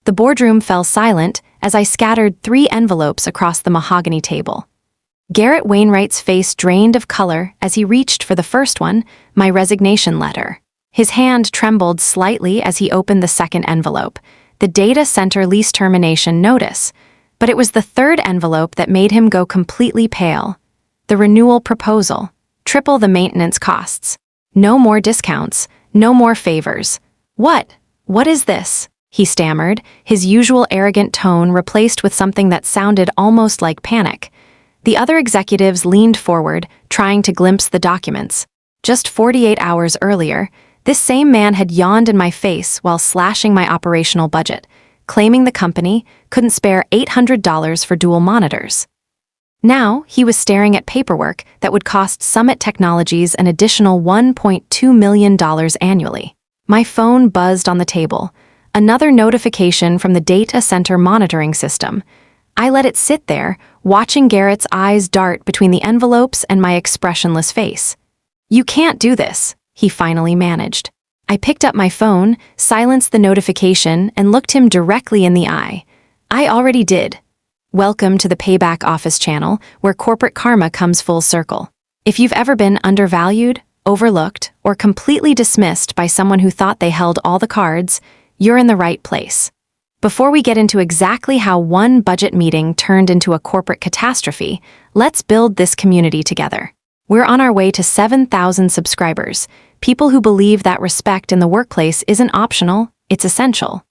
The boardroom fell silent as I scattered 3 envelopes across the mahogany table. Garrett Wainwright's face drained of color as he reached for the first one, my resignation letter. His hand trembled slightly as he opened the second envelope, the data center lease termination notice, but it was the third envelope that made him go completely pale. The renewal proposal. Triple the maintenance costs. No more discounts. No more favors. What is this? He stammered, his usual arrogant tone replaced with something that sounded almost like panic. The other executives leaned forward, trying to glimpse the documents. Just 48 hours earlier, this same man had yawned in my face while slashing my operational budget, claiming the company couldn't spare $800 for dual monitors. Now, he was staring at paperwork that would cost Summit Technologies an additional $1.2 million annually. My phone buzzed on the table. Another notification from the data center monitoring system. I let it sit there, watching Garrett's eyes dart between the envelopes and my expressionless face. "You can't do this," he finally managed. I picked up my phone, silenced the notification, and looked him directly in the eye. "I already did. Welcome to the Payback office channel, where corporate karma comes full circle. If you've ever been undervalued, overlooked, or completely dismissed by someone who thought they held all the cards, you're in the right place." Before we get into exactly how one budget meeting turned into a corporate catastrophe, let's build this community together. We're on our way to 7,000 subscribers, people who believe that respect in the workplace isn't optional, it's essential.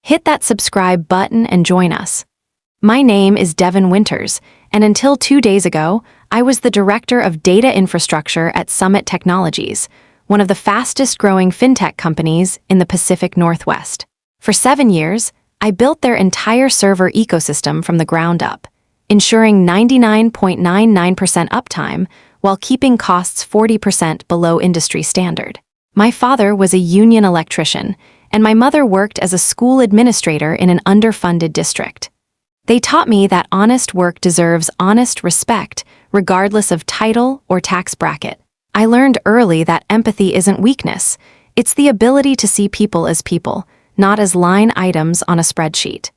Hit that subscribe button and join us. My name is Devon Winters, and until 2 days ago, I was the Director of Data Infrastructure at Summit Technologies, one of the fastest-growing fintech companies in the Pacific Northwest. For 7 years, I built their entire server ecosystem from the ground up, ensuring 99.99% uptime while keeping costs 40% below industry standard. My father was a union electrician, and my mother worked as a school administrator in an underfunded district. They taught me that honest work deserves honest respect, regardless of title or tax bracket. I learned early that empathy isn't weakness, it's the ability to see people as people, not as line items on a spreadsheet.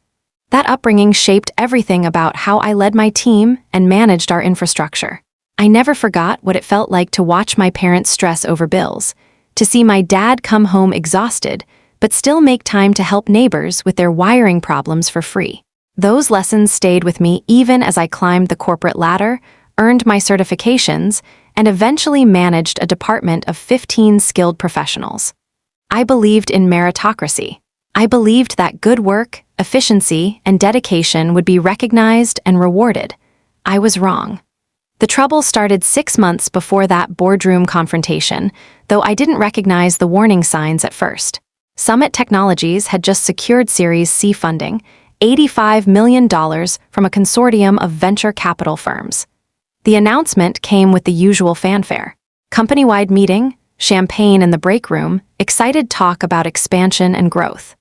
That upbringing shaped everything about how I led my team and managed our infrastructure. I never forgot what it felt like to watch my parents stress over bills, to see my dad come home exhausted, but still make time to help neighbors with their wiring problems for free. Those lessons stayed with me even as I climbed the corporate ladder, earned my certifications, and eventually managed a department of 15 skilled professionals. I believed in meritocracy. I believed that good work, efficiency, and dedication would be recognized and rewarded. I was wrong. The trouble started 6 months before that boardroom confrontation, though I didn't recognize the warning signs at first. Summit Technologies had just secured Series C funding, $85 million from a consortium of venture capital firms. The announcement came with the usual fanfare. Company-wide meeting, champagne in the break room, excited talk about expansion and growth.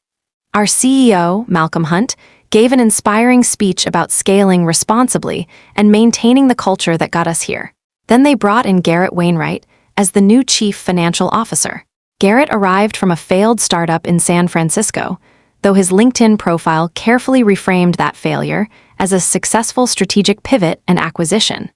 Our CEO, Malcolm Hunt, gave an inspiring speech about scaling responsibly and maintaining the culture that got us here. Then they brought in Garrett Wainwright as the new chief financial officer. Garrett arrived from a failed startup in San Francisco, though his LinkedIn profile carefully reframed that failure as a successful strategic pivot and acquisition.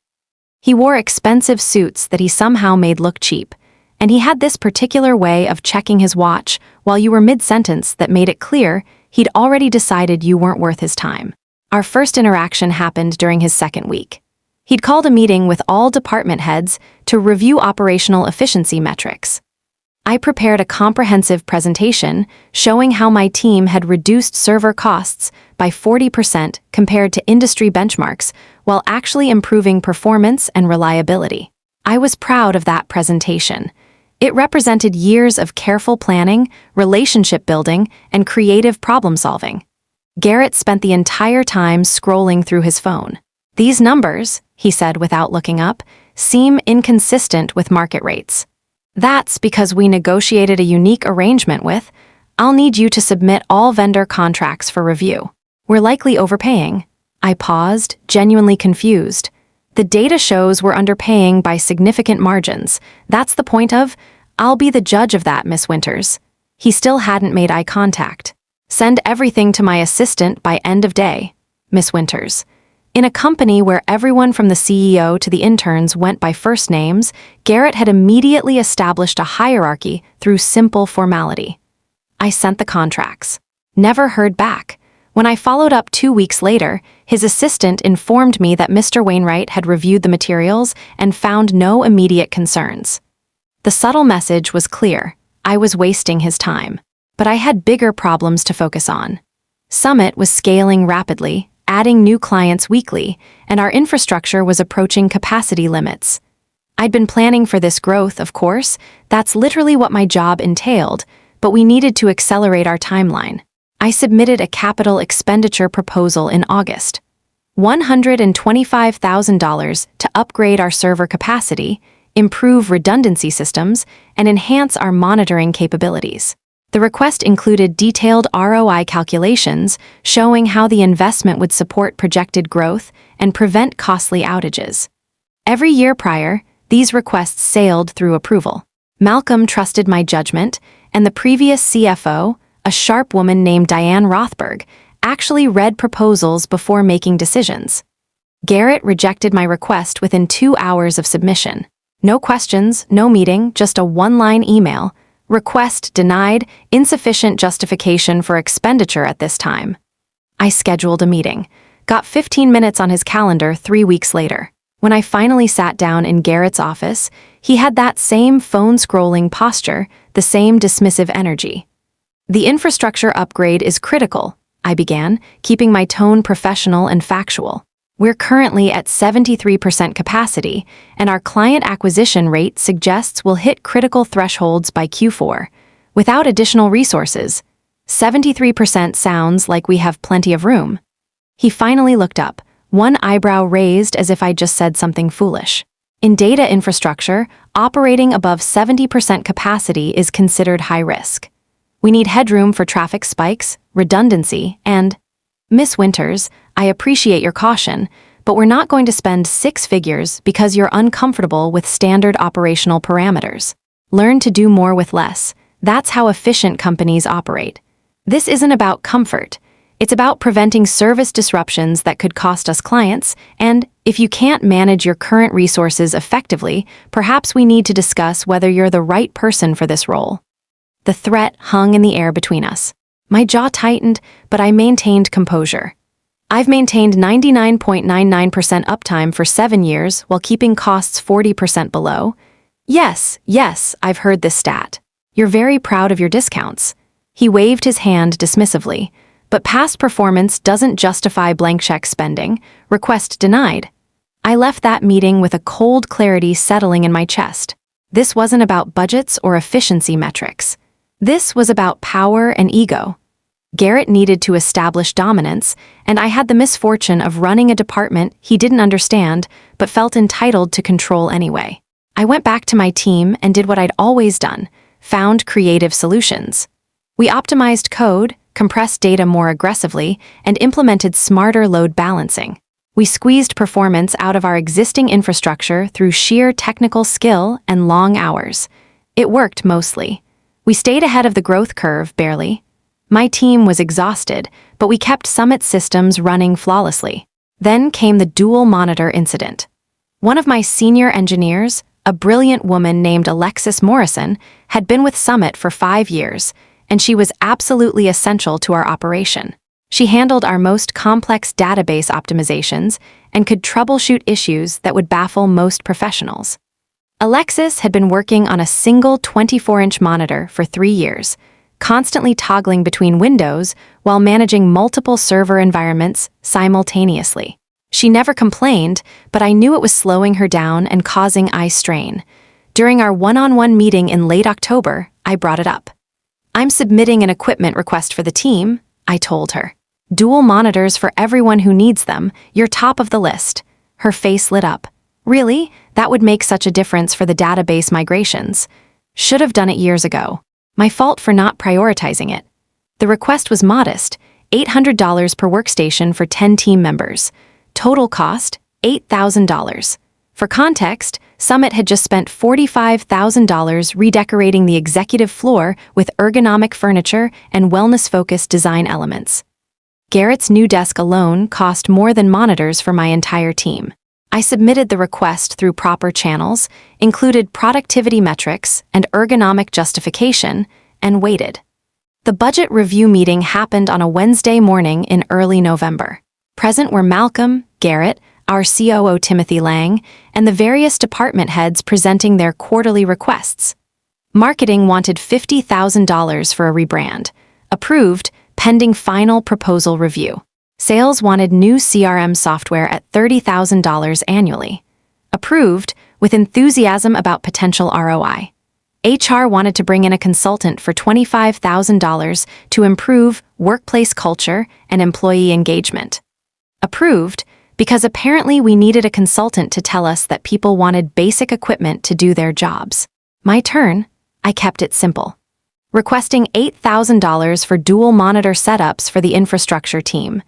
He wore expensive suits that he somehow made look cheap, and he had this particular way of checking his watch while you were mid-sentence that made it clear he'd already decided you weren't worth his time. Our first interaction happened during his second week. He'd called a meeting with all department heads to review operational efficiency metrics. I prepared a comprehensive presentation showing how my team had reduced server costs by 40% compared to industry benchmarks while actually improving performance and reliability. I was proud of that presentation. It represented years of careful planning, relationship building, and creative problem solving. Garrett spent the entire time scrolling through his phone. "These numbers," he said without looking up, "seem inconsistent with market rates." "That's because we negotiated a unique arrangement with, I'll need you to submit all vendor contracts for review. We're likely overpaying." I paused, genuinely confused. The data shows we're underpaying by significant margins. That's the point of, "I'll be the judge of that, Miss Winters." He still hadn't made eye contact. Send everything to my assistant by end of day, Miss Winters. In a company where everyone from the CEO to the interns went by first names, Garrett had immediately established a hierarchy through simple formality. I sent the contracts. Never heard back. When I followed up 2 weeks later, his assistant informed me that Mr. Wainwright had reviewed the materials and found no immediate concerns. The subtle message was clear. I was wasting his time. But I had bigger problems to focus on. Summit was scaling rapidly, adding new clients weekly, and our infrastructure was approaching capacity limits. I'd been planning for this growth, of course. That's literally what my job entailed, but we needed to accelerate our timeline. I submitted a capital expenditure proposal in August. $125,000 to upgrade our server capacity, improve redundancy systems, and enhance our monitoring capabilities. The request included detailed ROI calculations showing how the investment would support projected growth and prevent costly outages. Every year prior, these requests sailed through approval. Malcolm trusted my judgment, and the previous CFO, a sharp woman named Diane Rothberg, actually read proposals before making decisions. Garrett rejected my request within 2 hours of submission. No questions, no meeting, just a one-line email. Request denied, insufficient justification for expenditure at this time. I scheduled a meeting. Got 15 minutes on his calendar 3 weeks later. When I finally sat down in Garrett's office, he had that same phone-scrolling posture, the same dismissive energy. The infrastructure upgrade is critical, I began, keeping my tone professional and factual. We're currently at 73% capacity, and our client acquisition rate suggests we'll hit critical thresholds by Q4. Without additional resources, 73% sounds like we have plenty of room. He finally looked up, one eyebrow raised as if I'd just said something foolish. In data infrastructure, operating above 70% capacity is considered high risk. We need headroom for traffic spikes, redundancy, and... Miss Winters, I appreciate your caution, but we're not going to spend 6 figures because you're uncomfortable with standard operational parameters. Learn to do more with less. That's how efficient companies operate. This isn't about comfort. It's about preventing service disruptions that could cost us clients, and if you can't manage your current resources effectively, perhaps we need to discuss whether you're the right person for this role. The threat hung in the air between us. My jaw tightened, but I maintained composure. I've maintained 99.99% uptime for 7 years while keeping costs 40% below. Yes, I've heard this stat. You're very proud of your discounts. He waved his hand dismissively. But past performance doesn't justify blank check spending. Request denied. I left that meeting with a cold clarity settling in my chest. This wasn't about budgets or efficiency metrics. This was about power and ego. Garrett needed to establish dominance, and I had the misfortune of running a department he didn't understand but felt entitled to control anyway. I went back to my team and did what I'd always done, found creative solutions. We optimized code, compressed data more aggressively, and implemented smarter load balancing. We squeezed performance out of our existing infrastructure through sheer technical skill and long hours. It worked mostly. We stayed ahead of the growth curve, barely. My team was exhausted, but we kept Summit systems running flawlessly. Then came the dual monitor incident. One of my senior engineers, a brilliant woman named Alexis Morrison, had been with Summit for 5 years, and she was absolutely essential to our operation. She handled our most complex database optimizations and could troubleshoot issues that would baffle most professionals. Alexis had been working on a single 24-inch monitor for 3 years, constantly toggling between windows while managing multiple server environments simultaneously. She never complained, but I knew it was slowing her down and causing eye strain. During our one-on-one meeting in late October, I brought it up. "I'm submitting an equipment request for the team," I told her. "Dual monitors for everyone who needs them, you're top of the list." Her face lit up. "Really? That would make such a difference for the database migrations. Should have done it years ago. My fault for not prioritizing it." The request was modest, $800 per workstation for 10 team members. Total cost, $8,000. For context, Summit had just spent $45,000 redecorating the executive floor with ergonomic furniture and wellness-focused design elements. Garrett's new desk alone cost more than monitors for my entire team. I submitted the request through proper channels, included productivity metrics and ergonomic justification, and waited. The budget review meeting happened on a Wednesday morning in early November. Present were Malcolm, Garrett, our COO Timothy Lang, and the various department heads presenting their quarterly requests. Marketing wanted $50,000 for a rebrand. Approved, pending final proposal review. Sales wanted new CRM software at $30,000 annually. Approved, with enthusiasm about potential ROI. HR wanted to bring in a consultant for $25,000 to improve workplace culture and employee engagement. Approved, because apparently we needed a consultant to tell us that people wanted basic equipment to do their jobs. My turn, I kept it simple. Requesting $8,000 for dual monitor setups for the infrastructure team.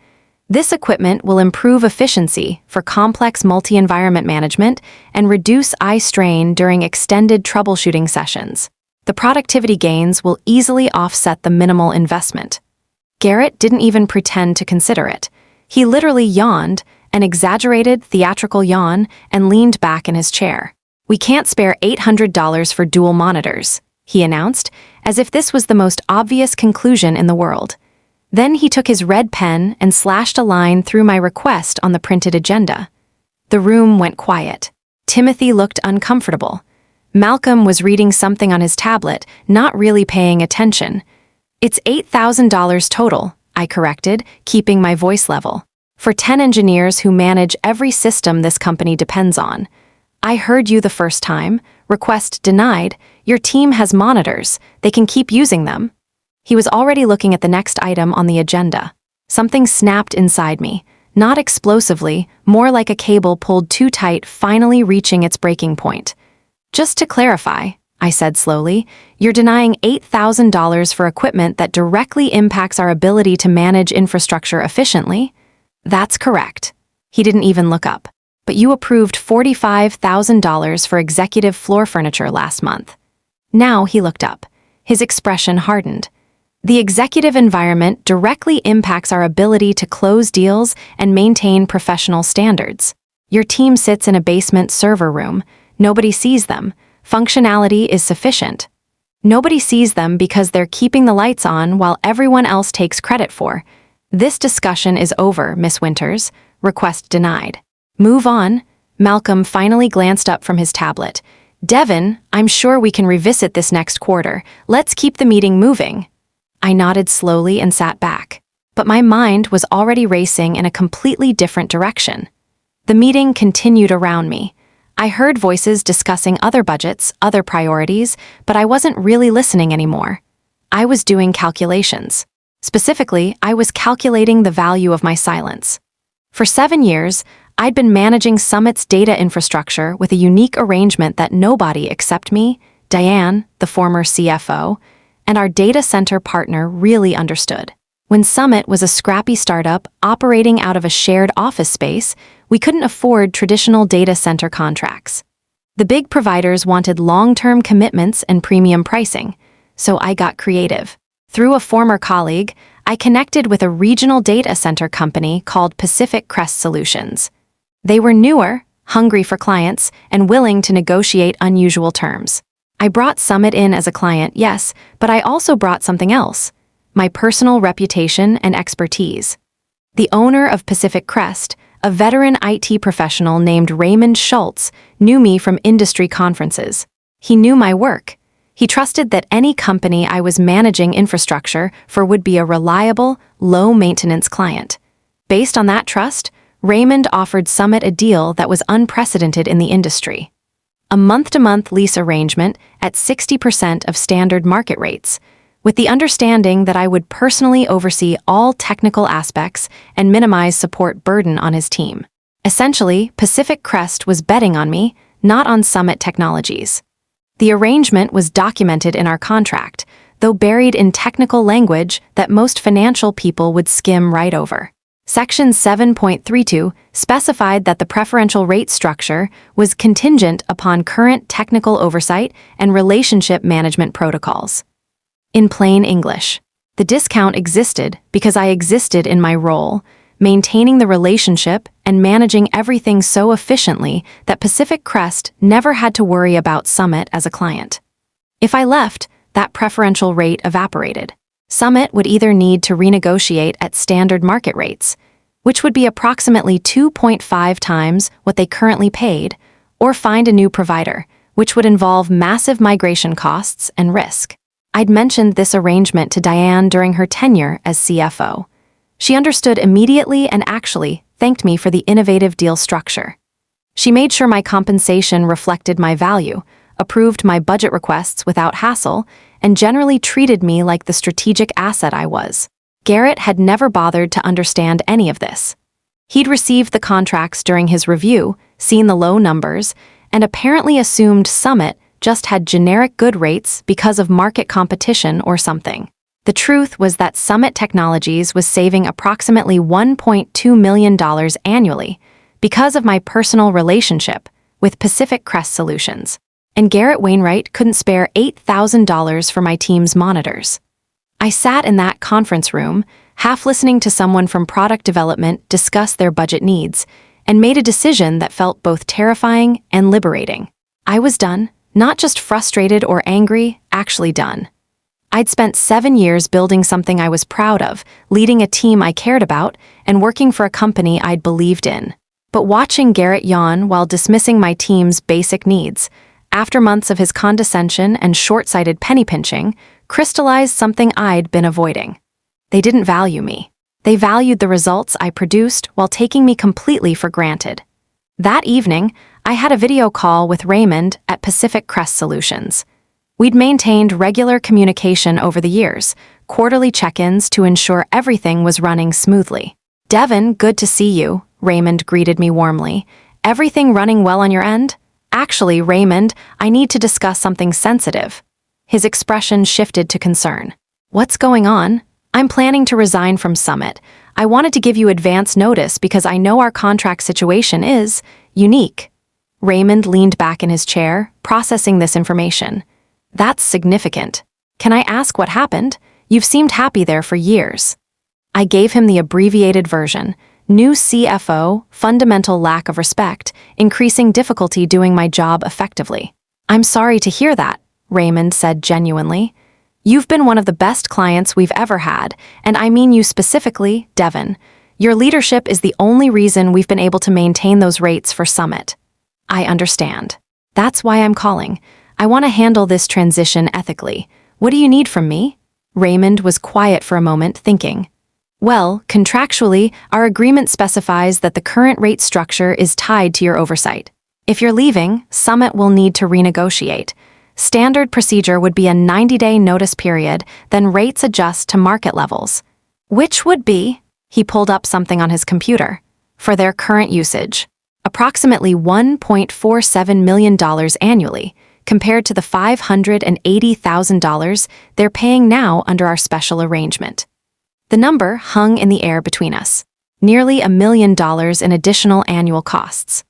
This equipment will improve efficiency for complex multi-environment management and reduce eye strain during extended troubleshooting sessions. The productivity gains will easily offset the minimal investment. Garrett didn't even pretend to consider it. He literally yawned, an exaggerated, theatrical yawn, and leaned back in his chair. "We can't spare $800 for dual monitors," he announced, as if this was the most obvious conclusion in the world. Then he took his red pen and slashed a line through my request on the printed agenda. The room went quiet. Timothy looked uncomfortable. Malcolm was reading something on his tablet, not really paying attention. "It's $8,000 total," I corrected, keeping my voice level. "For 10 engineers who manage every system this company depends on. I heard you the first time. Request denied. Your team has monitors. They can keep using them." He was already looking at the next item on the agenda. Something snapped inside me, not explosively, more like a cable pulled too tight, finally reaching its breaking point. "Just to clarify," I said slowly, "you're denying $8,000 for equipment that directly impacts our ability to manage infrastructure efficiently?" "That's correct." He didn't even look up. "But you approved $45,000 for executive floor furniture last month." Now he looked up. His expression hardened. "The executive environment directly impacts our ability to close deals and maintain professional standards. Your team sits in a basement server room. Nobody sees them. Functionality is sufficient. Nobody sees them because they're keeping the lights on while everyone else takes credit for. This discussion is over, Miss Winters. Request denied." "Move on." Malcolm finally glanced up from his tablet. "Devon, I'm sure we can revisit this next quarter. Let's keep the meeting moving." I nodded slowly and sat back. But my mind was already racing in a completely different direction. The meeting continued around me. I heard voices discussing other budgets, other priorities, but I wasn't really listening anymore. I was doing calculations. Specifically, I was calculating the value of my silence. For 7 years, I'd been managing Summit's data infrastructure with a unique arrangement that nobody except me, Diane, the former CFO, and our data center partner really understood. When Summit was a scrappy startup operating out of a shared office space, we couldn't afford traditional data center contracts. The big providers wanted long-term commitments and premium pricing, so I got creative. Through a former colleague, I connected with a regional data center company called Pacific Crest Solutions. They were newer, hungry for clients, and willing to negotiate unusual terms. I brought Summit in as a client, yes, but I also brought something else: my personal reputation and expertise. The owner of Pacific Crest, a veteran IT professional named Raymond Schultz, knew me from industry conferences. He knew my work. He trusted that any company I was managing infrastructure for would be a reliable, low-maintenance client. Based on that trust, Raymond offered Summit a deal that was unprecedented in the industry. A month-to-month lease arrangement at 60% of standard market rates, with the understanding that I would personally oversee all technical aspects and minimize support burden on his team. Essentially, Pacific Crest was betting on me, not on Summit Technologies. The arrangement was documented in our contract, though buried in technical language that most financial people would skim right over. Section 7.32 specified that the preferential rate structure was contingent upon current technical oversight and relationship management protocols. In plain English, the discount existed because I existed in my role, maintaining the relationship and managing everything so efficiently that Pacific Crest never had to worry about Summit as a client. If I left, that preferential rate evaporated. Summit would either need to renegotiate at standard market rates, which would be approximately 2.5 times what they currently paid, or find a new provider, which would involve massive migration costs and risk. I'd mentioned this arrangement to Diane during her tenure as CFO. She understood immediately and actually thanked me for the innovative deal structure. She made sure my compensation reflected my value, approved my budget requests without hassle, and generally treated me like the strategic asset I was. Garrett had never bothered to understand any of this. He'd received the contracts during his review, seen the low numbers, and apparently assumed Summit just had generic good rates because of market competition or something. The truth was that Summit Technologies was saving approximately $1.2 million annually because of my personal relationship with Pacific Crest Solutions, and Garrett Wainwright couldn't spare $8,000 for my team's monitors. I sat in that conference room, half listening to someone from product development discuss their budget needs, and made a decision that felt both terrifying and liberating. I was done, not just frustrated or angry, actually done. I'd spent 7 years building something I was proud of, leading a team I cared about, and working for a company I'd believed in. But watching Garrett yawn while dismissing my team's basic needs, after months of his condescension and short-sighted penny-pinching, crystallized something I'd been avoiding. They didn't value me. They valued the results I produced while taking me completely for granted. That evening, I had a video call with Raymond at Pacific Crest Solutions. We'd maintained regular communication over the years, quarterly check-ins to ensure everything was running smoothly. "Devon, good to see you," Raymond greeted me warmly. "Everything running well on your end?" "Actually, Raymond, I need to discuss something sensitive." His expression shifted to concern. "What's going on?" "I'm planning to resign from Summit. I wanted to give you advance notice because I know our contract situation is unique." Raymond leaned back in his chair, processing this information. "That's significant. Can I ask what happened? You've seemed happy there for years." I gave him the abbreviated version. New CFO, fundamental lack of respect, increasing difficulty doing my job effectively. "I'm sorry to hear that," Raymond said genuinely. "You've been one of the best clients we've ever had, and I mean you specifically, Devon. Your leadership is the only reason we've been able to maintain those rates for Summit." "I understand. That's why I'm calling. I want to handle this transition ethically. What do you need from me?" Raymond was quiet for a moment, thinking. "Well, contractually, our agreement specifies that the current rate structure is tied to your oversight. If you're leaving, Summit will need to renegotiate. Standard procedure would be a 90-day notice period, then rates adjust to market levels. Which would be," he pulled up something on his computer, "for their current usage, approximately $1.47 million annually, compared to the $580,000 they're paying now under our special arrangement." The number hung in the air between us, nearly $1 million in additional annual costs.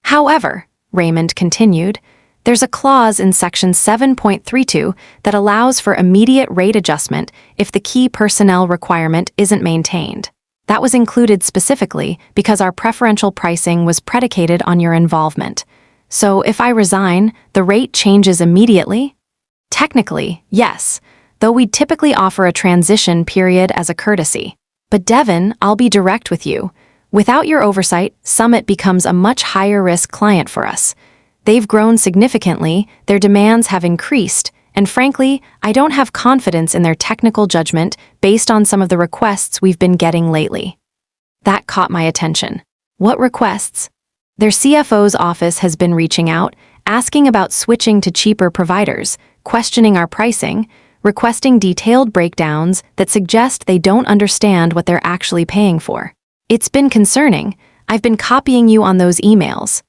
"However," Raymond continued, "there's a clause in Section 7.32 that allows for immediate rate adjustment if the key personnel requirement isn't maintained. That was included specifically because our preferential pricing was predicated on your involvement. So if I resign, the rate changes immediately?" "Technically, yes, though we'd typically offer a transition period as a courtesy. But Devon, I'll be direct with you. Without your oversight, Summit becomes a much higher-risk client for us. They've grown significantly, their demands have increased, and frankly, I don't have confidence in their technical judgment based on some of the requests we've been getting lately." That caught my attention. "What requests?" "Their CFO's office has been reaching out, asking about switching to cheaper providers, questioning our pricing, requesting detailed breakdowns that suggest they don't understand what they're actually paying for. It's been concerning. I've been copying you on those emails."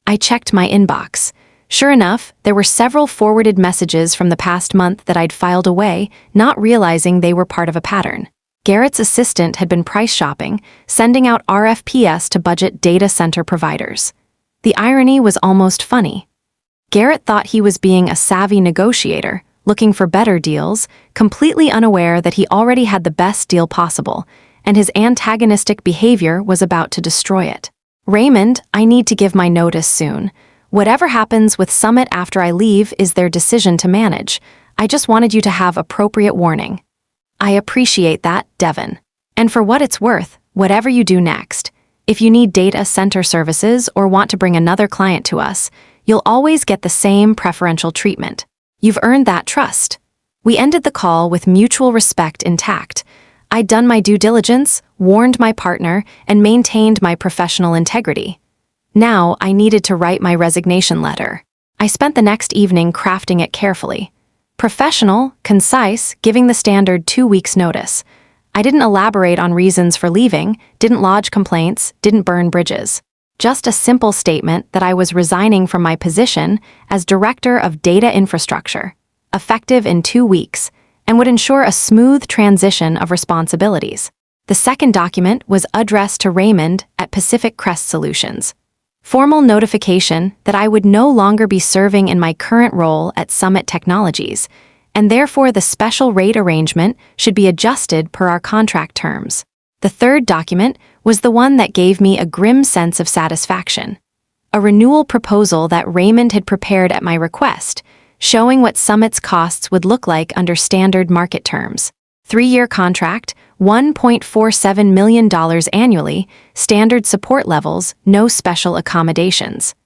I checked my inbox. Sure enough, there were several forwarded messages from the past month that I'd filed away, not realizing they were part of a pattern. Garrett's assistant had been price shopping, sending out RFPs to budget data center providers. The irony was almost funny. Garrett thought he was being a savvy negotiator, looking for better deals, completely unaware that he already had the best deal possible, and his antagonistic behavior was about to destroy it. "Raymond, I need to give my notice soon. Whatever happens with Summit after I leave is their decision to manage. I just wanted you to have appropriate warning." "I appreciate that, Devon. And for what it's worth, whatever you do next, if you need data center services or want to bring another client to us, you'll always get the same preferential treatment. You've earned that trust." We ended the call with mutual respect intact. I'd done my due diligence, warned my partner, and maintained my professional integrity. Now I needed to write my resignation letter. I spent the next evening crafting it carefully. Professional, concise, giving the standard 2 weeks' notice. I didn't elaborate on reasons for leaving, didn't lodge complaints, didn't burn bridges. Just a simple statement that I was resigning from my position as Director of Data Infrastructure, effective in 2 weeks, and would ensure a smooth transition of responsibilities. The second document was addressed to Raymond at Pacific Crest Solutions. Formal notification that I would no longer be serving in my current role at Summit Technologies, and therefore the special rate arrangement should be adjusted per our contract terms. The third document was the one that gave me a grim sense of satisfaction. A renewal proposal that Raymond had prepared at my request, showing what Summit's costs would look like under standard market terms. 3-year contract, $1.47 million annually, standard support levels, no special accommodations.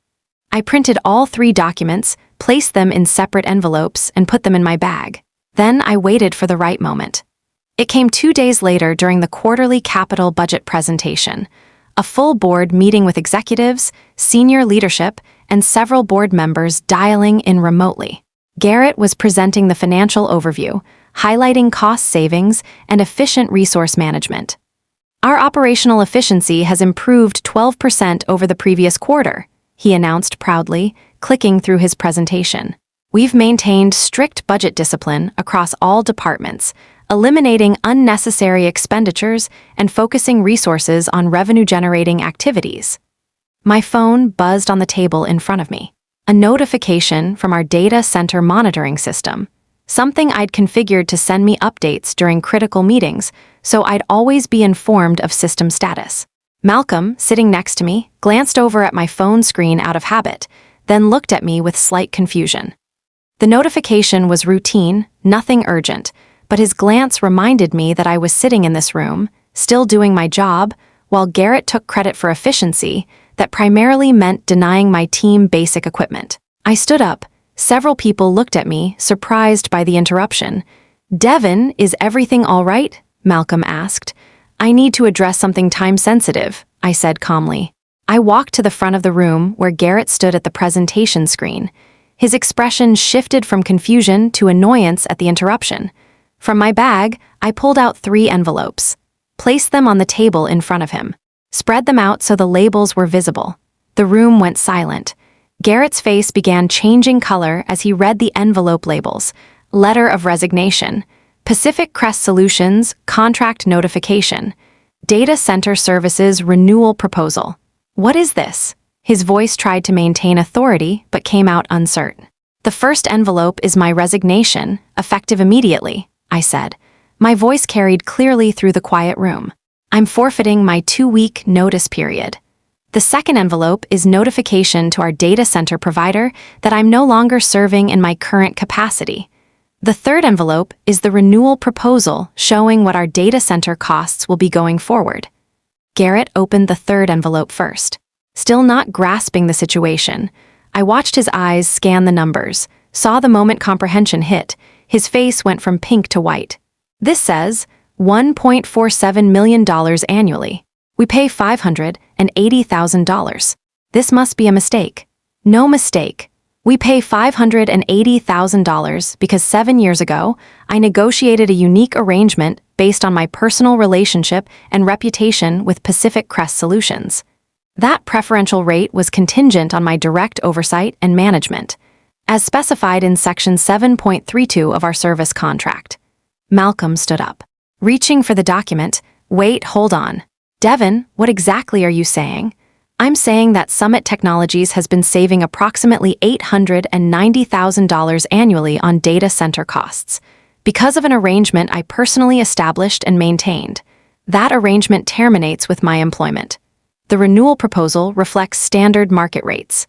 I printed all 3 documents, placed them in separate envelopes, and put them in my bag. Then I waited for the right moment. It came 2 days later during the quarterly capital budget presentation, a full board meeting with executives, senior leadership, and several board members dialing in remotely. Garrett was presenting the financial overview, highlighting cost savings and efficient resource management. "Our operational efficiency has improved 12% over the previous quarter," he announced proudly, clicking through his presentation. "We've maintained strict budget discipline across all departments, eliminating unnecessary expenditures and focusing resources on revenue-generating activities." My phone buzzed on the table in front of me. A notification from our data center monitoring system, something I'd configured to send me updates during critical meetings, so I'd always be informed of system status. Malcolm, sitting next to me, glanced over at my phone screen out of habit, then looked at me with slight confusion. The notification was routine, nothing urgent, but his glance reminded me that I was sitting in this room, still doing my job, while Garrett took credit for efficiency that primarily meant denying my team basic equipment. I stood up. Several people looked at me, surprised by the interruption. "Devon, is everything all right?" Malcolm asked. "I need to address something time-sensitive," I said calmly. I walked to the front of the room where Garrett stood at the presentation screen. His expression shifted from confusion to annoyance at the interruption. From my bag, I pulled out 3 envelopes, placed them on the table in front of him, spread them out so the labels were visible. The room went silent. Garrett's face began changing color as he read the envelope labels. Letter of resignation, Pacific Crest Solutions, contract notification, data center services renewal proposal. "What is this?" His voice tried to maintain authority but came out uncertain. "The first envelope is my resignation, effective immediately," I said. My voice carried clearly through the quiet room. "I'm forfeiting my 2-week notice period." The second envelope is notification to our data center provider that I'm no longer serving in my current capacity. The third envelope is the renewal proposal showing what our data center costs will be going forward. Garrett opened the third envelope first. Still not grasping the situation, I watched his eyes scan the numbers, saw the moment comprehension hit. His face went from pink to white. "This says $1.47 million annually. We pay $580,000. This must be a mistake." "No mistake. We pay $580,000 because 7 years ago, I negotiated a unique arrangement based on my personal relationship and reputation with Pacific Crest Solutions. That preferential rate was contingent on my direct oversight and management, as specified in Section 7.32 of our service contract." Malcolm stood up. reaching for the document. Wait, hold on. Devon, what exactly are you saying? I'm saying that Summit Technologies has been saving approximately $890,000 annually on data center costs, because of an arrangement I personally established and maintained. That arrangement terminates with my employment. The renewal proposal reflects standard market rates.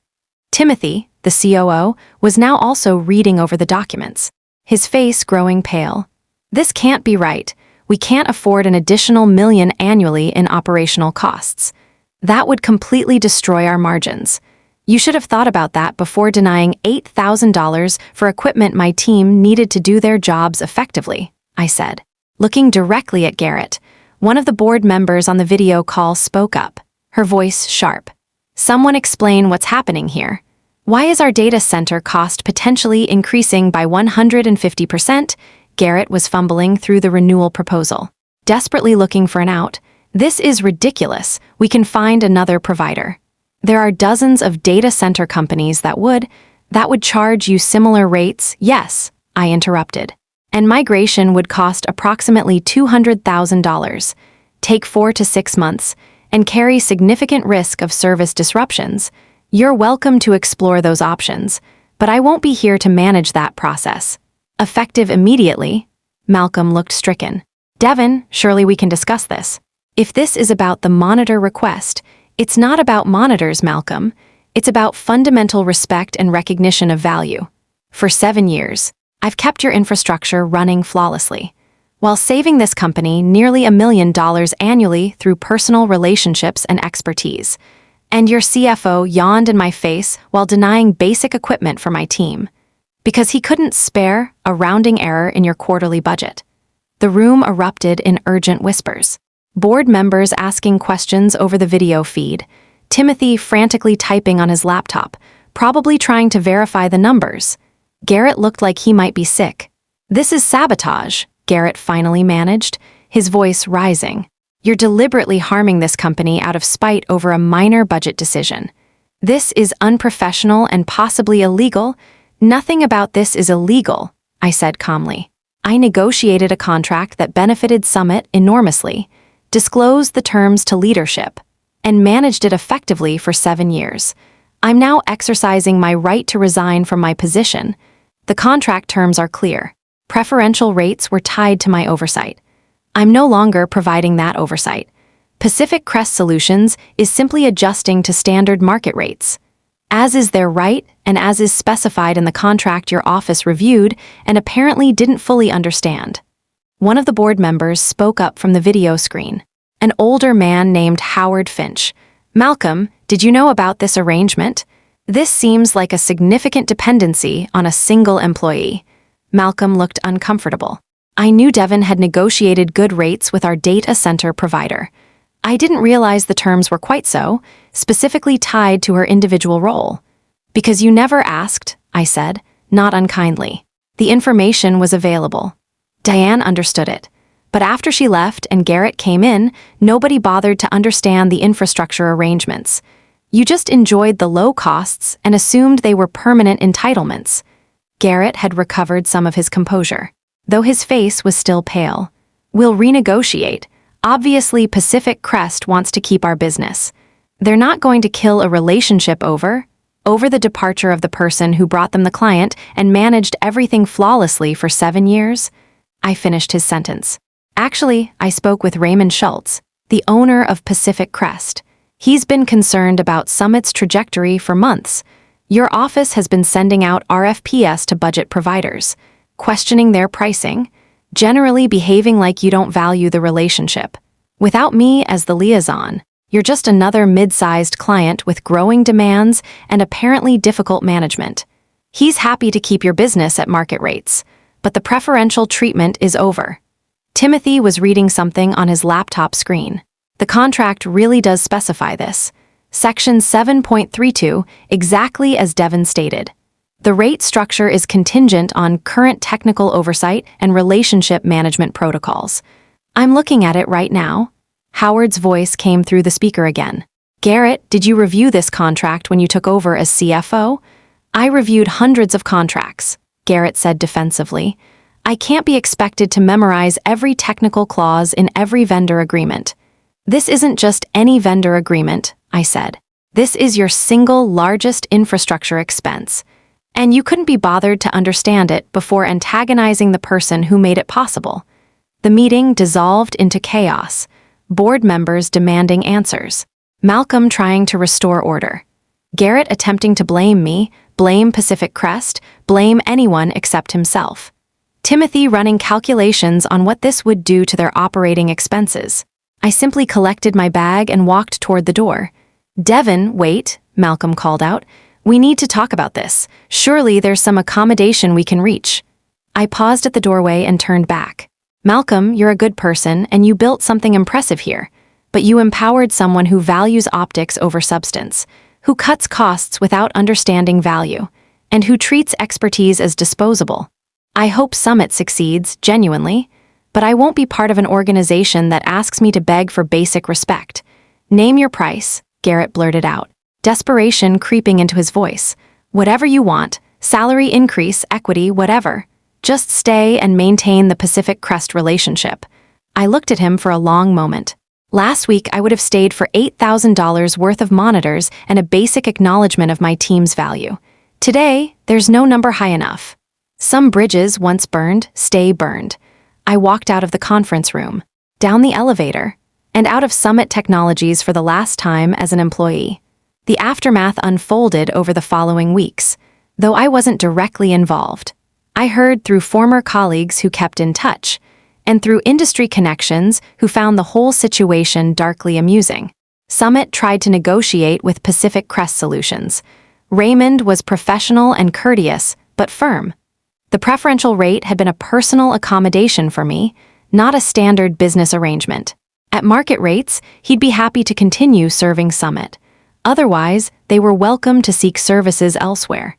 Timothy, the COO, was now also reading over the documents, his face growing pale. This can't be right. We can't afford an additional $1 million annually in operational costs. That would completely destroy our margins. You should have thought about that before denying $8,000 for equipment my team needed to do their jobs effectively, I said. Looking directly at Garrett, one of the board members on the video call spoke up, her voice sharp. Someone explain what's happening here. Why is our data center cost potentially increasing by 150%? Garrett was fumbling through the renewal proposal, desperately looking for an out. This is ridiculous. We can find another provider. There are dozens of data center companies that would charge you similar rates. Yes, I interrupted. And migration would cost approximately $200,000, take 4 to 6 months, and carry significant risk of service disruptions. You're welcome to explore those options, but I won't be here to manage that process. Effective immediately. Malcolm looked stricken. Devon, surely we can discuss this. If this is about the monitor request, it's not about monitors, Malcolm. It's about fundamental respect and recognition of value. For 7 years, I've kept your infrastructure running flawlessly, while saving this company nearly $1 million annually through personal relationships and expertise. And your CFO yawned in my face while denying basic equipment for my team, because he couldn't spare a rounding error in your quarterly budget. The room erupted in urgent whispers. Board members asking questions over the video feed, Timothy frantically typing on his laptop, probably trying to verify the numbers. Garrett looked like he might be sick. This is sabotage, Garrett finally managed, his voice rising. You're deliberately harming this company out of spite over a minor budget decision. This is unprofessional and possibly illegal. Nothing about this is illegal, I said calmly. I negotiated a contract that benefited Summit enormously, disclosed the terms to leadership, and managed it effectively for 7 years. I'm now exercising my right to resign from my position. The contract terms are clear. Preferential rates were tied to my oversight. I'm no longer providing that oversight. Pacific Crest Solutions is simply adjusting to standard market rates, as is their right and as is specified in the contract your office reviewed and apparently didn't fully understand. One of the board members spoke up from the video screen, an older man named Howard Finch. Malcolm, did you know about this arrangement? This seems like a significant dependency on a single employee. Malcolm looked uncomfortable. I knew Devon had negotiated good rates with our data center provider. I didn't realize the terms were quite so, specifically tied to her individual role. Because you never asked, I said, not unkindly. The information was available. Diane understood it. But after she left and Garrett came in, nobody bothered to understand the infrastructure arrangements. You just enjoyed the low costs and assumed they were permanent entitlements. Garrett had recovered some of his composure, though his face was still pale. We'll renegotiate. Obviously, Pacific Crest wants to keep our business. They're not going to kill a relationship over the departure of the person who brought them the client and managed everything flawlessly for 7 years. I finished his sentence. Actually, I spoke with Raymond Schultz, the owner of Pacific Crest. He's been concerned about Summit's trajectory for months. Your office has been sending out RFPs to budget providers, questioning their pricing, generally behaving like you don't value the relationship. Without me as the liaison, you're just another mid-sized client with growing demands and apparently difficult management. He's happy to keep your business at market rates, but the preferential treatment is over. Timothy was reading something on his laptop screen. The contract really does specify this. Section 7.32, exactly as Devon stated. The rate structure is contingent on current technical oversight and relationship management protocols. I'm looking at it right now. Howard's voice came through the speaker again. Garrett, did you review this contract when you took over as CFO? I reviewed hundreds of contracts, Garrett said defensively. I can't be expected to memorize every technical clause in every vendor agreement. This isn't just any vendor agreement, I said. This is your single largest infrastructure expense. And you couldn't be bothered to understand it before antagonizing the person who made it possible. The meeting dissolved into chaos, board members demanding answers, Malcolm trying to restore order, Garrett attempting to blame me, blame Pacific Crest, blame anyone except himself, Timothy running calculations on what this would do to their operating expenses. I simply collected my bag and walked toward the door. Devon, wait, Malcolm called out. We need to talk about this. Surely there's some accommodation we can reach. I paused at the doorway and turned back. Malcolm, you're a good person and you built something impressive here, but you empowered someone who values optics over substance, who cuts costs without understanding value, and who treats expertise as disposable. I hope Summit succeeds, genuinely, but I won't be part of an organization that asks me to beg for basic respect. Name your price, Garrett blurted out, desperation creeping into his voice. Whatever you want, salary increase, equity, whatever. Just stay and maintain the Pacific Crest relationship. I looked at him for a long moment. Last week, I would have stayed for $8,000 worth of monitors and a basic acknowledgement of my team's value. Today, there's no number high enough. Some bridges once burned, stay burned. I walked out of the conference room, down the elevator, and out of Summit Technologies for the last time as an employee. The aftermath unfolded over the following weeks, though I wasn't directly involved. I heard through former colleagues who kept in touch, and through industry connections who found the whole situation darkly amusing. Summit tried to negotiate with Pacific Crest Solutions. Raymond was professional and courteous, but firm. The preferential rate had been a personal accommodation for me, not a standard business arrangement. At market rates, he'd be happy to continue serving Summit. Otherwise, they were welcome to seek services elsewhere.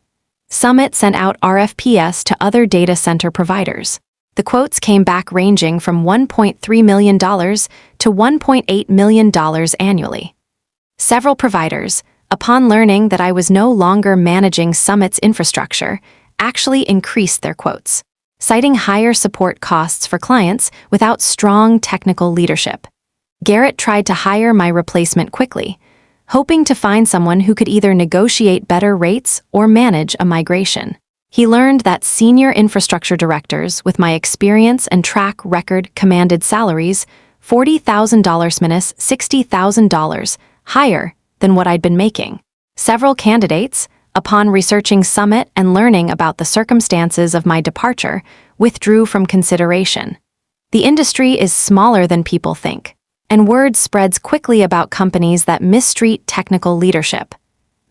Summit sent out RFPs to other data center providers. The quotes came back ranging from $1.3 million to $1.8 million annually. Several providers, upon learning that I was no longer managing Summit's infrastructure, actually increased their quotes, citing higher support costs for clients without strong technical leadership. Garrett tried to hire my replacement quickly, hoping to find someone who could either negotiate better rates or manage a migration. He learned that senior infrastructure directors with my experience and track record commanded salaries $40,000 minus $60,000 higher than what I'd been making. Several candidates, upon researching Summit and learning about the circumstances of my departure, withdrew from consideration. The industry is smaller than people think, and word spreads quickly about companies that mistreat technical leadership.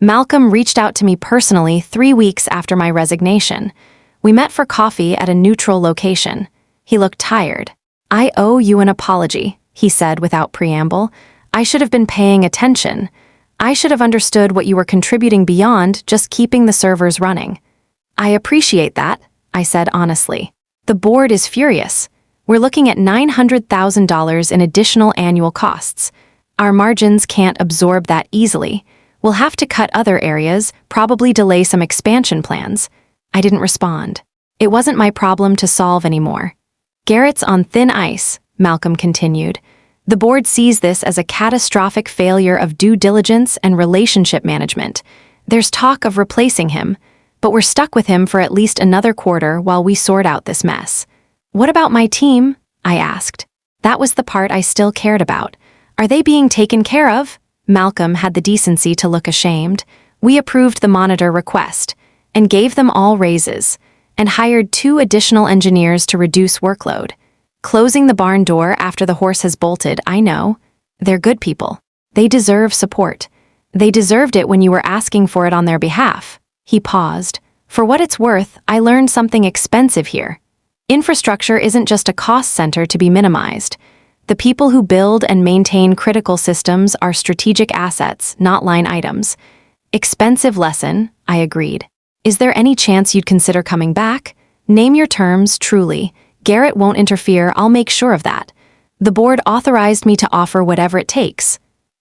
Malcolm reached out to me personally 3 weeks after my resignation. We met for coffee at a neutral location. He looked tired. I owe you an apology, he said without preamble. I should have been paying attention. I should have understood what you were contributing beyond just keeping the servers running. I appreciate that, I said honestly. The board is furious. We're looking at $900,000 in additional annual costs. Our margins can't absorb that easily. We'll have to cut other areas, probably delay some expansion plans. I didn't respond. It wasn't my problem to solve anymore. Garrett's on thin ice, Malcolm continued. The board sees this as a catastrophic failure of due diligence and relationship management. There's talk of replacing him, but we're stuck with him for at least another quarter while we sort out this mess. What about my team? I asked. That was the part I still cared about. Are they being taken care of? Malcolm had the decency to look ashamed. We approved the monitor request and gave them all raises and hired 2 additional engineers to reduce workload. Closing the barn door after the horse has bolted, I know. They're good people. They deserve support. They deserved it when you were asking for it on their behalf. He paused. For what it's worth, I learned something expensive here. Infrastructure isn't just a cost center to be minimized. The people who build and maintain critical systems are strategic assets, not line items. Expensive lesson, I agreed. Is there any chance you'd consider coming back? Name your terms, truly. Garrett won't interfere, I'll make sure of that. The board authorized me to offer whatever it takes.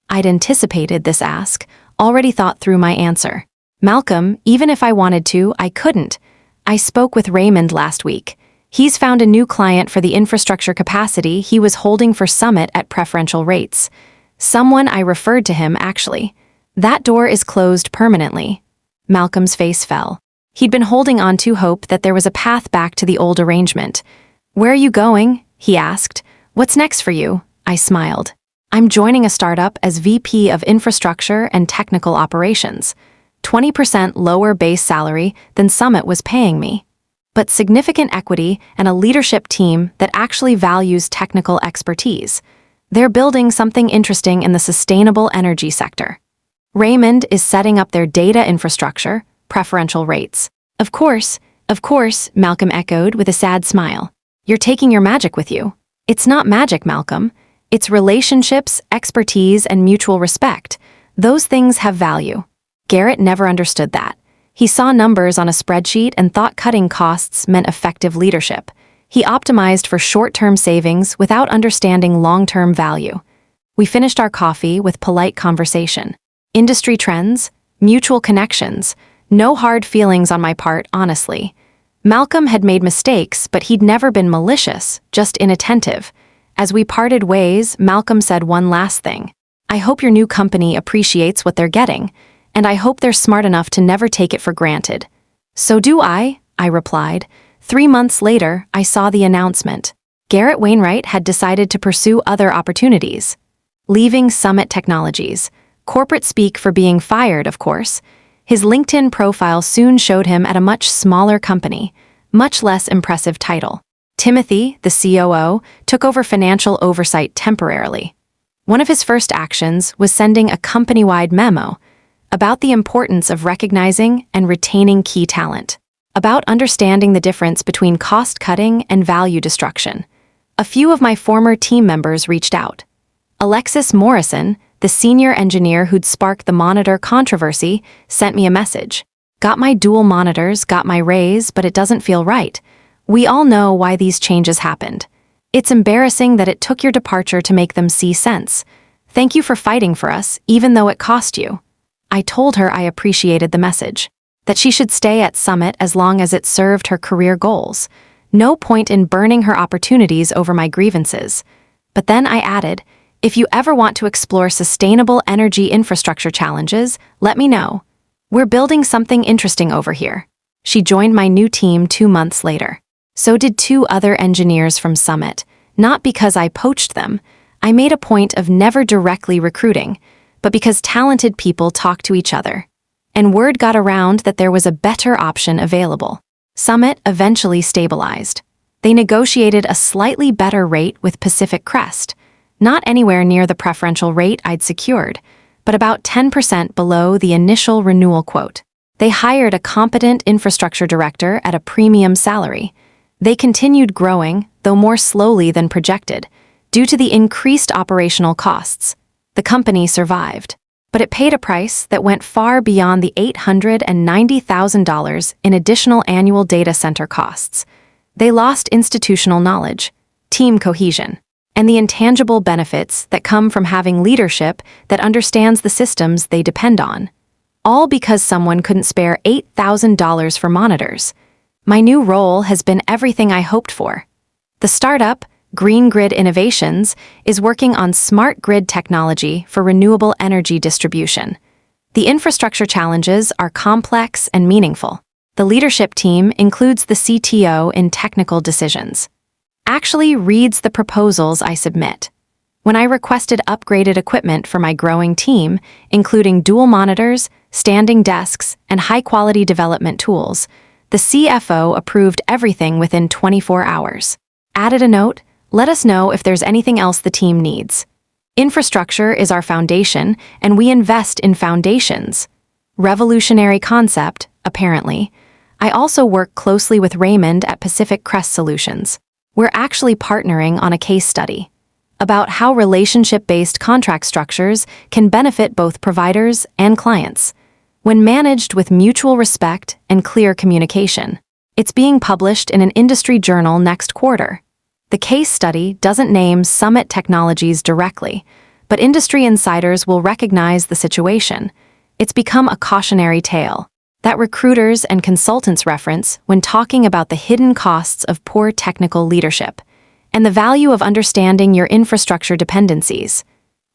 I'd anticipated this ask, already thought through my answer. Malcolm, even if I wanted to, I couldn't. I spoke with Raymond last week. He's found a new client for the infrastructure capacity he was holding for Summit at preferential rates. Someone I referred to him, actually. That door is closed permanently. Malcolm's face fell. He'd been holding on to hope that there was a path back to the old arrangement. "Where are you going?" he asked. "What's next for you?" I smiled. "I'm joining a startup as VP of Infrastructure and Technical Operations. 20% lower base salary than Summit was paying me, but significant equity and a leadership team that actually values technical expertise. They're building something interesting in the sustainable energy sector. Raymond is setting up their data infrastructure, preferential rates." Of course, Malcolm echoed with a sad smile. "You're taking your magic with you." "It's not magic, Malcolm. It's relationships, expertise, and mutual respect. Those things have value." Garrett never understood that. He saw numbers on a spreadsheet and thought cutting costs meant effective leadership. He optimized for short-term savings without understanding long-term value. We finished our coffee with polite conversation. Industry trends, mutual connections, no hard feelings on my part, honestly. Malcolm had made mistakes, but he'd never been malicious, just inattentive. As we parted ways, Malcolm said one last thing. "I hope your new company appreciates what they're getting, and I hope they're smart enough to never take it for granted." "So do I replied. 3 months later, I saw the announcement. Garrett Wainwright had decided to pursue other opportunities. Leaving Summit Technologies. Corporate speak for being fired, of course. His LinkedIn profile soon showed him at a much smaller company, much less impressive title. Timothy, the COO, took over financial oversight temporarily. One of his first actions was sending a company-wide memo about the importance of recognizing and retaining key talent, about understanding the difference between cost-cutting and value destruction. A few of my former team members reached out. Alexis Morrison, the senior engineer who'd sparked the monitor controversy, sent me a message. "Got my dual monitors, got my raise, but it doesn't feel right. We all know why these changes happened. It's embarrassing that it took your departure to make them see sense. Thank you for fighting for us, even though it cost you." I told her I appreciated the message, that she should stay at Summit as long as it served her career goals. No point in burning her opportunities over my grievances. But then I added, "If you ever want to explore sustainable energy infrastructure challenges, let me know. We're building something interesting over here." She joined my new team 2 months later. So did 2 other engineers from Summit, not because I poached them. I made a point of never directly recruiting, but because talented people talk to each other. And word got around that there was a better option available. Summit eventually stabilized. They negotiated a slightly better rate with Pacific Crest, not anywhere near the preferential rate I'd secured, but about 10% below the initial renewal quote. They hired a competent infrastructure director at a premium salary. They continued growing, though more slowly than projected, due to the increased operational costs. The company survived, but it paid a price that went far beyond the $890,000 in additional annual data center costs. They lost institutional knowledge, team cohesion, and the intangible benefits that come from having leadership that understands the systems they depend on. All because someone couldn't spare $8,000 for monitors. My new role has been everything I hoped for. The startup, Green Grid Innovations, is working on smart grid technology for renewable energy distribution. The infrastructure challenges are complex and meaningful. The leadership team includes the CTO in technical decisions. Actually reads the proposals I submit. When I requested upgraded equipment for my growing team, including dual monitors, standing desks, and high-quality development tools, the CFO approved everything within 24 hours. Added a note, "Let us know if there's anything else the team needs. Infrastructure is our foundation, and we invest in foundations." Revolutionary concept, apparently. I also work closely with Raymond at Pacific Crest Solutions. We're actually partnering on a case study about how relationship-based contract structures can benefit both providers and clients when managed with mutual respect and clear communication. It's being published in an industry journal next quarter. The case study doesn't name Summit Technologies directly, but industry insiders will recognize the situation. It's become a cautionary tale. that recruiters and consultants reference when talking about the hidden costs of poor technical leadership and the value of understanding your infrastructure dependencies.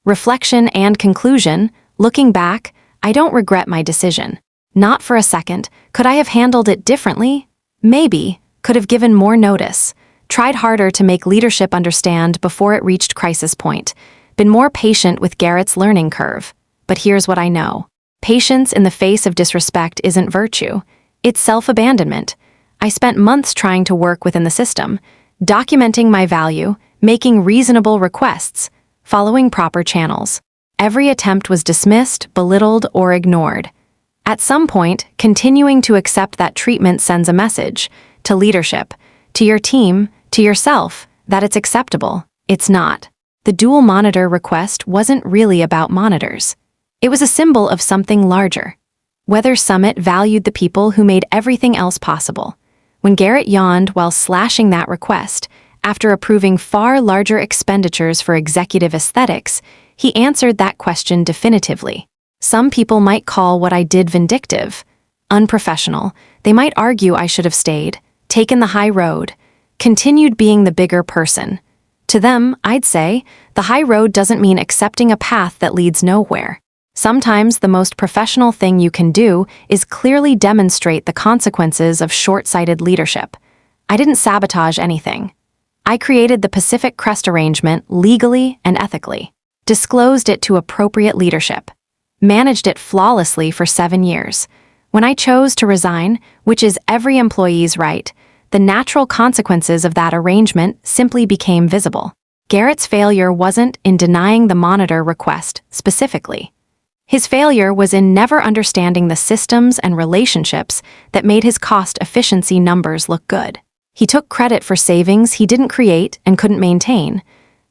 Reflection and conclusion, looking back, I don't regret my decision. Not for a second. Could I have handled it differently? Maybe. Could have given more notice. Tried harder to make leadership understand before it reached crisis point. Been more patient with Garrett's learning curve. But here's what I know. Patience in the face of disrespect isn't virtue. It's self-abandonment. I spent months trying to work within the system, documenting my value, making reasonable requests, following proper channels. Every attempt was dismissed, belittled, or ignored. At some point, continuing to accept that treatment sends a message to leadership, to your team, to yourself, that it's acceptable. It's not. The dual monitor request wasn't really about monitors. It was a symbol of something larger. Weather Summit valued the people who made everything else possible. When Garrett yawned while slashing that request, after approving far larger expenditures for executive aesthetics, he answered that question definitively. Some people might call what I did vindictive, unprofessional. They might argue I should have stayed, taken the high road, continued being the bigger person. To them, I'd say, the high road doesn't mean accepting a path that leads nowhere. Sometimes the most professional thing you can do is clearly demonstrate the consequences of short-sighted leadership. I didn't sabotage anything. I created the Pacific Crest arrangement legally and ethically, disclosed it to appropriate leadership, managed it flawlessly for 7 years. When I chose to resign, which is every employee's right, the natural consequences of that arrangement simply became visible. Garrett's failure wasn't in denying the monitor request specifically. His failure was in never understanding the systems and relationships that made his cost efficiency numbers look good. He took credit for savings he didn't create and couldn't maintain,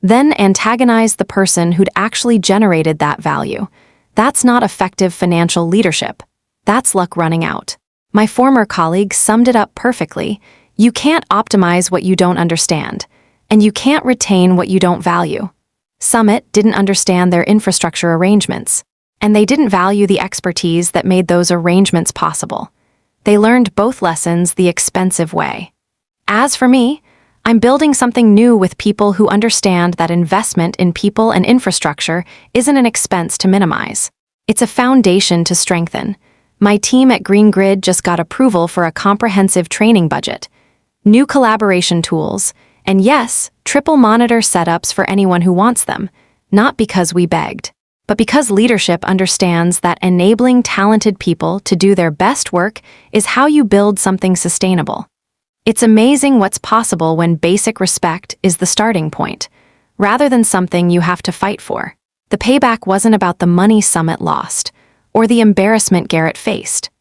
then antagonized the person who'd actually generated that value. That's not effective financial leadership. That's luck running out. My former colleague summed it up perfectly. You can't optimize what you don't understand, and you can't retain what you don't value. Summit didn't understand their infrastructure arrangements, and they didn't value the expertise that made those arrangements possible. They learned both lessons the expensive way. As for me, I'm building something new with people who understand that investment in people and infrastructure isn't an expense to minimize. It's a foundation to strengthen. My team at Green Grid just got approval for a comprehensive training budget, new collaboration tools, and yes, triple monitor setups for anyone who wants them, not because we begged, but because leadership understands that enabling talented people to do their best work is how you build something sustainable. It's amazing what's possible when basic respect is the starting point, rather than something you have to fight for. The payback wasn't about the money Summit lost, or the embarrassment Garrett faced.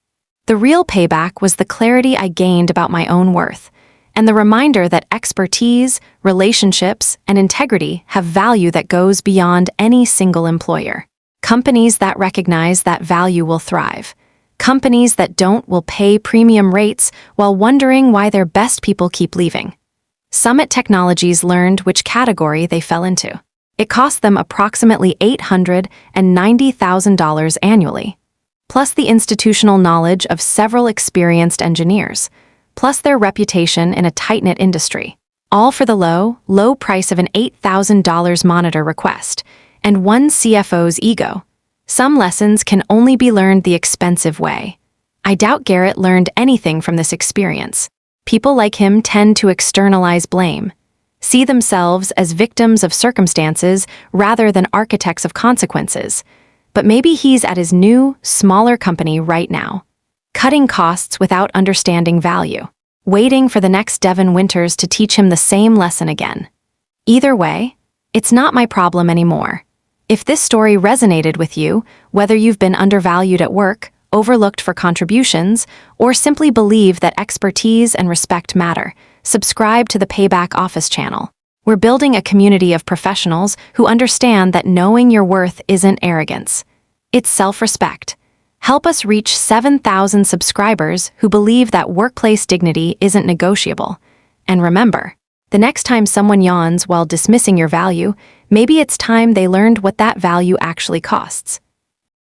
The real payback was the clarity I gained about my own worth, and the reminder that expertise, relationships, and integrity have value that goes beyond any single employer. Companies that recognize that value will thrive. Companies that don't will pay premium rates while wondering why their best people keep leaving. Summit Technologies learned which category they fell into. It cost them approximately $890,000 annually, plus the institutional knowledge of several experienced engineers, plus their reputation in a tight-knit industry, all for the low price of an $8,000 monitor request and one CFO's ego. Some lessons can only be learned the expensive way. I doubt Garrett learned anything from this experience. People like him tend to externalize blame, see themselves as victims of circumstances rather than architects of consequences. But maybe he's at his new, smaller company right now, cutting costs without understanding value, waiting for the next Devon Winters to teach him the same lesson again. Either way, it's not my problem anymore. If this story resonated with you, whether you've been undervalued at work, overlooked for contributions, or simply believe that expertise and respect matter, subscribe to the Payback Office channel. We're building a community of professionals who understand that knowing your worth isn't arrogance. It's self-respect. Help us reach 7,000 subscribers who believe that workplace dignity isn't negotiable. And remember, the next time someone yawns while dismissing your value, maybe it's time they learned what that value actually costs.